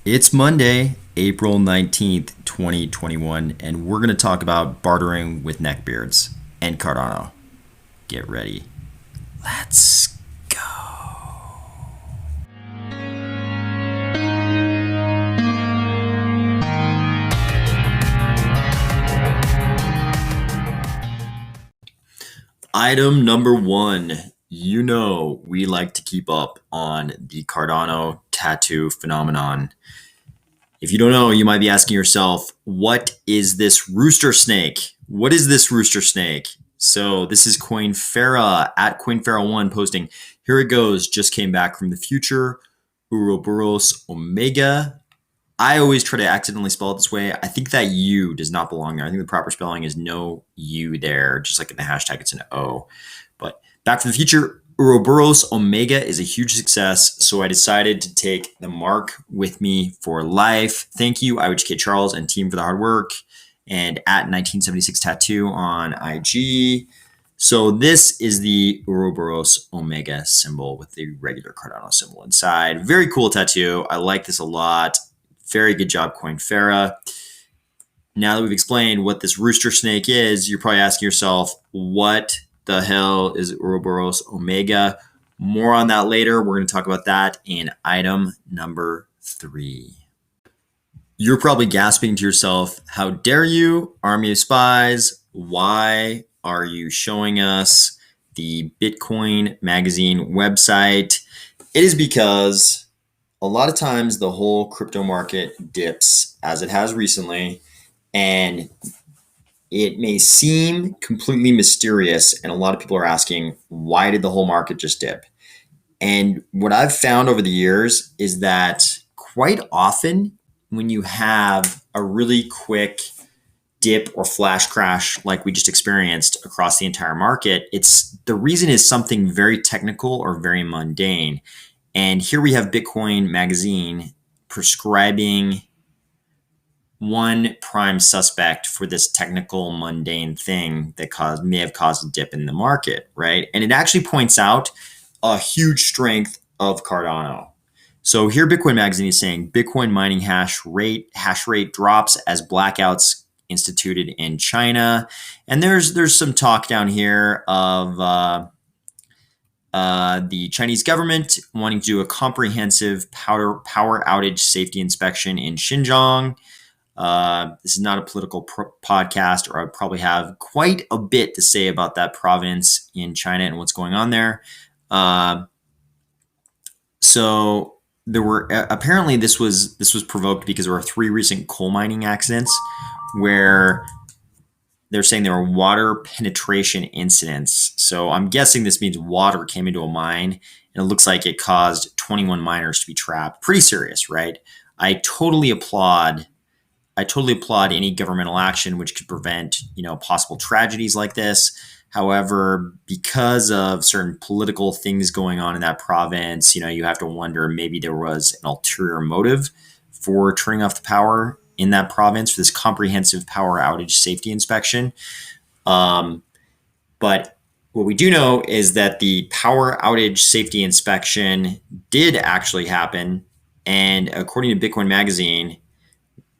It's Monday, April 19th, 2021, and we're going to talk about bartering with neckbeards and Cardano. Get ready. Let's go. Item number one. You know we like to keep up on the Cardano tattoo phenomenon. If you don't know, you might be asking yourself, what is this rooster snake? What is this rooster snake? So this is Coinfera at Coinfera1 posting. Here it goes. Just came back from the future. Ouroboros Omega. I always try to accidentally spell it this way. I think that U does not belong there. I think the proper spelling is no U there. Just like in the hashtag, it's an O. But back from the future, Ouroboros Omega is a huge success, so I decided to take the mark with me for life. Thank you, IWHK Charles and team for the hard work, and at 1976 Tattoo on IG. So this is the Ouroboros Omega symbol with the regular Cardano symbol inside. Very cool tattoo. I like this a lot. Very good job, Coinfera. Now that we've explained what this rooster snake is, you're probably asking yourself, what the hell is Ouroboros Omega? More on that later. We're going to talk about that in item number 3. You're probably gasping to yourself, how dare you, Army of Spies? Why are you showing us the Bitcoin magazine website? It is because a lot of times the whole crypto market dips, as it has recently, and it may seem completely mysterious, and a lot of people are asking, why did the whole market just dip? And what I've found over the years is that quite often when you have a really quick dip or flash crash like we just experienced across the entire market, the reason is something very technical or very mundane. And here we have Bitcoin magazine prescribing one prime suspect for this technical mundane thing that may have caused a dip in the market, right? And it actually points out a huge strength of Cardano. So here Bitcoin magazine is saying Bitcoin mining hash rate drops as blackouts instituted in China. And there's some talk down here of the Chinese government wanting to do a comprehensive power outage safety inspection in Xinjiang. This is not a political podcast, or I probably have quite a bit to say about that province in China and what's going on there. So there were apparently this was provoked because there were 3 recent coal mining accidents where they're saying there were water penetration incidents. So I'm guessing this means water came into a mine, and it looks like it caused 21 miners to be trapped. Pretty serious, right? I totally applaud any governmental action which could prevent, possible tragedies like this. However, because of certain political things going on in that province, you have to wonder, maybe there was an ulterior motive for turning off the power in that province for this comprehensive power outage safety inspection. But what we do know is that the power outage safety inspection did actually happen. And according to Bitcoin magazine,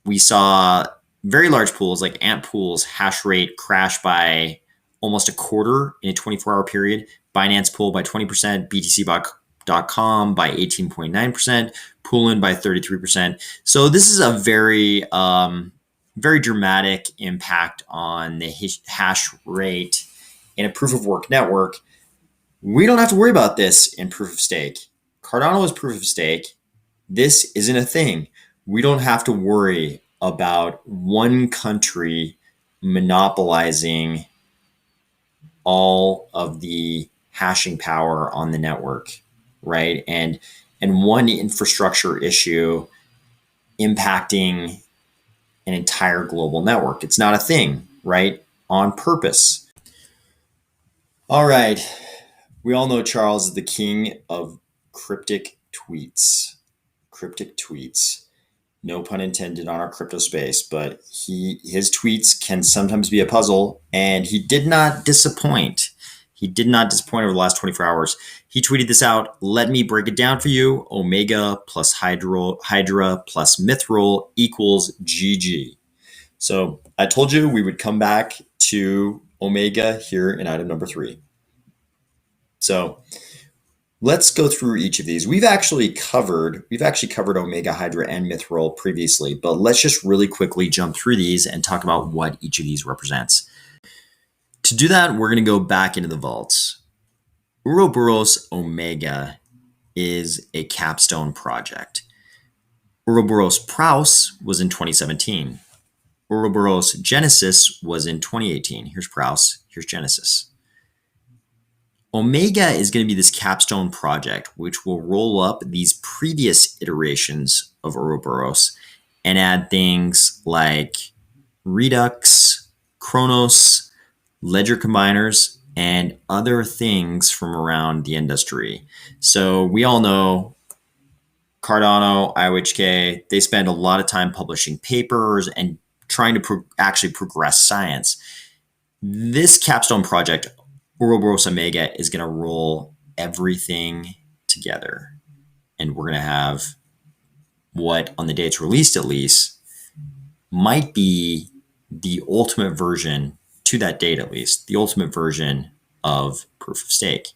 we saw very large pools like Ant Pool's hash rate crash by almost a quarter in a 24-hour period. Binance Pool by 20%, BTC.com by 18.9%, Poolin by 33%. So this is a very, very dramatic impact on the hash rate in a proof of work network. We don't have to worry about this in proof of stake. Cardano is proof of stake. This isn't a thing. We don't have to worry about one country monopolizing all of the hashing power on the network, right? And one infrastructure issue impacting an entire global network. It's not a thing, right? On purpose. All right. We all know Charles is the king of cryptic tweets. Cryptic tweets. No pun intended on our crypto space, but his tweets can sometimes be a puzzle, and he did not disappoint. He did not disappoint over the last 24 hours. He tweeted this out. Let me break it down for you. Omega plus Hydra plus Mithril equals GG. So I told you we would come back to Omega here in item number 3. So let's go through each of these. We've actually covered Omega, Hydra, and Mithril previously, but let's just really quickly jump through these and talk about what each of these represents. To do that, we're going to go back into the vaults. Ouroboros Omega is a capstone project. Ouroboros Praus was in 2017. Ouroboros Genesis was in 2018. Here's Praus, here's Genesis. Omega is going to be this capstone project, which will roll up these previous iterations of Ouroboros and add things like Redux, Chronos, Ledger Combiners, and other things from around the industry. So we all know Cardano, IOHK, they spend a lot of time publishing papers and trying to actually progress science. This capstone project, Ouroboros Omega, is going to roll everything together. And we're going to have what, on the day it's released at least, might be the ultimate version, to that date at least, the ultimate version of proof of stake.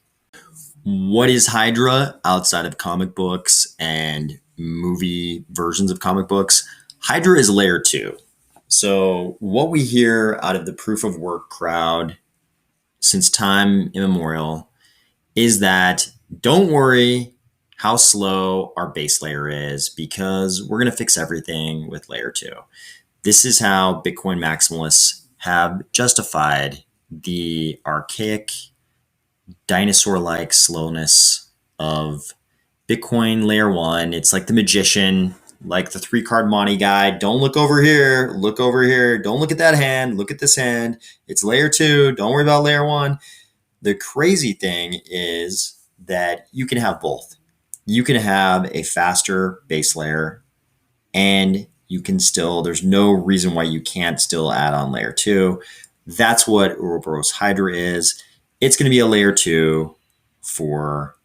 What is Hydra outside of comic books and movie versions of comic books? Hydra is layer 2. So what we hear out of the proof of work crowd since time immemorial is that don't worry how slow our base layer is, because we're going to fix everything with layer 2. This is how Bitcoin maximalists have justified the archaic, dinosaur-like slowness of Bitcoin layer 1. It's like the magician, like the 3-card Monty guy. Don't look over here. Look over here. Don't look at that hand. Look at this hand. It's layer 2. Don't worry about layer 1. The crazy thing is that you can have both. You can have a faster base layer, and you can still, there's no reason why you can't still add on layer 2. That's what Ouroboros Hydra is. It's going to be a layer 2 for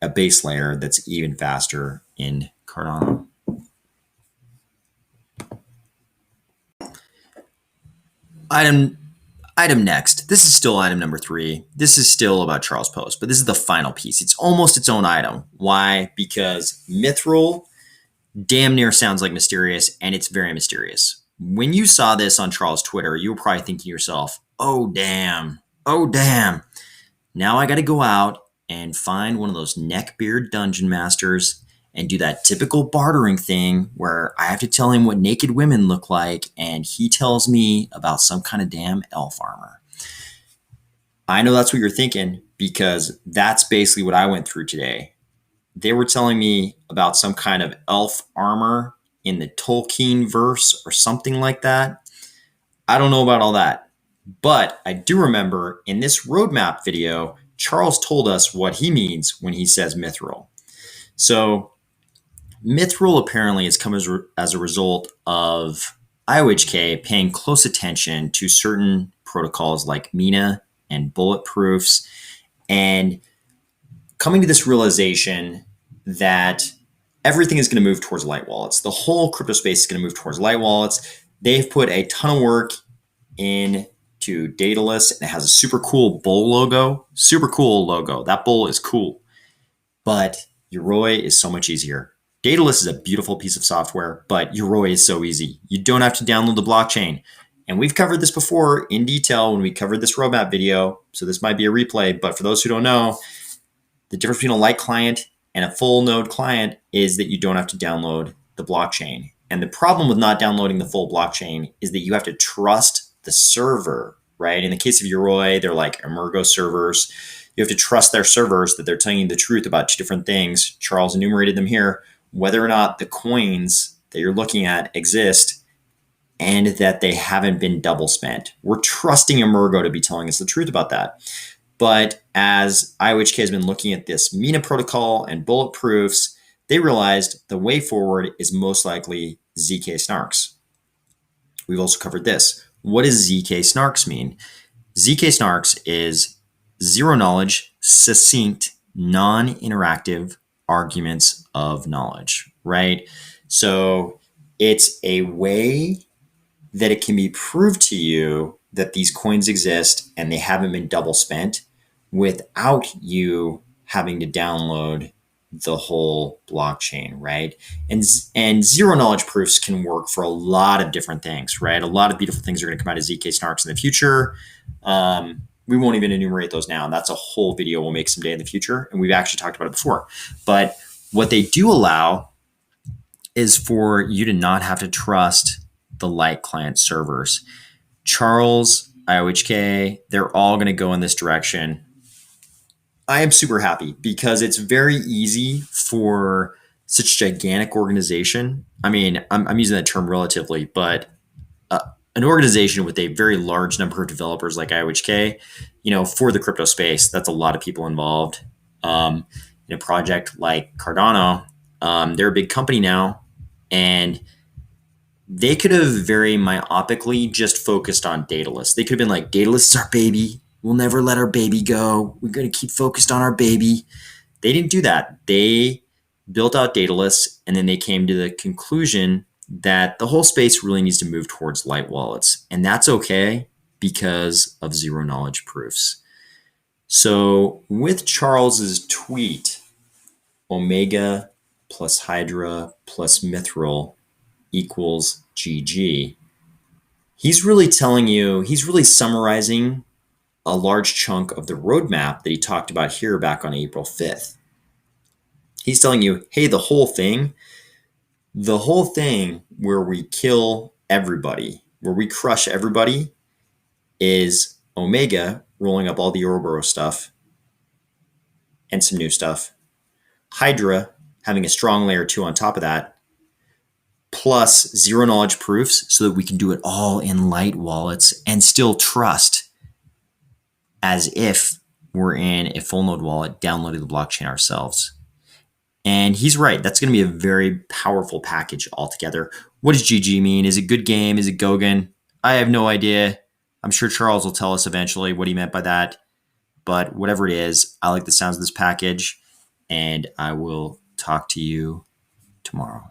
a base layer that's even faster in Cardano. Item next. This is still item number 3. This is still about Charles Post, but this is the final piece. It's almost its own item. Why? Because Mithril damn near sounds like mysterious, and it's very mysterious. When you saw this on Charles' Twitter, you were probably thinking to yourself, oh damn, now I got to go out and find one of those neckbeard dungeon masters and do that typical bartering thing where I have to tell him what naked women look like, and he tells me about some kind of damn elf armor. I know that's what you're thinking, because that's basically what I went through today. They were telling me about some kind of elf armor in the Tolkien verse or something like that. I don't know about all that, but I do remember in this roadmap video, Charles told us what he means when he says Mithril. So Mithril apparently has come as a result of IOHK paying close attention to certain protocols like Mina and bulletproofs, and coming to this realization that everything is going to move towards light wallets. The whole crypto space is going to move towards light wallets. They've put a ton of work into Daedalus, and it has a super cool bull logo. Super cool logo. That bull is cool. But Yoroi is so much easier. Daedalus is a beautiful piece of software, but Yoroi is so easy. You don't have to download the blockchain. And we've covered this before in detail when we covered this roadmap video, so this might be a replay, but for those who don't know, the difference between a light client and a full node client is that you don't have to download the blockchain. And the problem with not downloading the full blockchain is that you have to trust the server, right? In the case of Yoroi, they're like Emergo servers. You have to trust their servers that they're telling you the truth about 2 different things. Charles enumerated them here. Whether or not the coins that you're looking at exist and that they haven't been double spent. We're trusting Emergo to be telling us the truth about that. But as IOHK has been looking at this Mina protocol and bulletproofs, they realized the way forward is most likely ZK snarks. We've also covered this. What does ZK snarks mean? ZK snarks is zero knowledge, succinct, non-interactive arguments of knowledge, right? So it's a way that it can be proved to you that these coins exist and they haven't been double spent without you having to download the whole blockchain, right? And zero knowledge proofs can work for a lot of different things, right? A lot of beautiful things are going to come out of ZK snarks in the future. We won't even enumerate those now. And that's a whole video we'll make someday in the future. And we've actually talked about it before. But what they do allow is for you to not have to trust the light client servers. Charles, IOHK, they're all going to go in this direction. I am super happy because it's very easy for such a gigantic organization. I mean, I'm using that term relatively, but an organization with a very large number of developers like IOHK, for the crypto space, that's a lot of people involved. In a project like Cardano, they're a big company now, and they could have very myopically just focused on Daedalus. They could have been like, Daedalus is our baby. We'll never let our baby go. We're going to keep focused on our baby. They didn't do that. They built out Daedalus, and then they came to the conclusion that the whole space really needs to move towards light wallets. And that's okay because of zero knowledge proofs. So with Charles's tweet, Omega plus Hydra plus Mithral equals GG, he's really telling you, he's really summarizing a large chunk of the roadmap that he talked about here back on April 5th. He's telling you, hey, the whole thing where we kill everybody, where we crush everybody, is Omega rolling up all the Ouroboros stuff and some new stuff, Hydra having a strong layer 2 on top of that, plus zero knowledge proofs so that we can do it all in light wallets and still trust as if we're in a full node wallet downloading the blockchain ourselves. And he's right. That's going to be a very powerful package altogether. What does GG mean? Is it good game? Is it Gogan? I have no idea. I'm sure Charles will tell us eventually what he meant by that. But whatever it is, I like the sounds of this package, and I will talk to you tomorrow.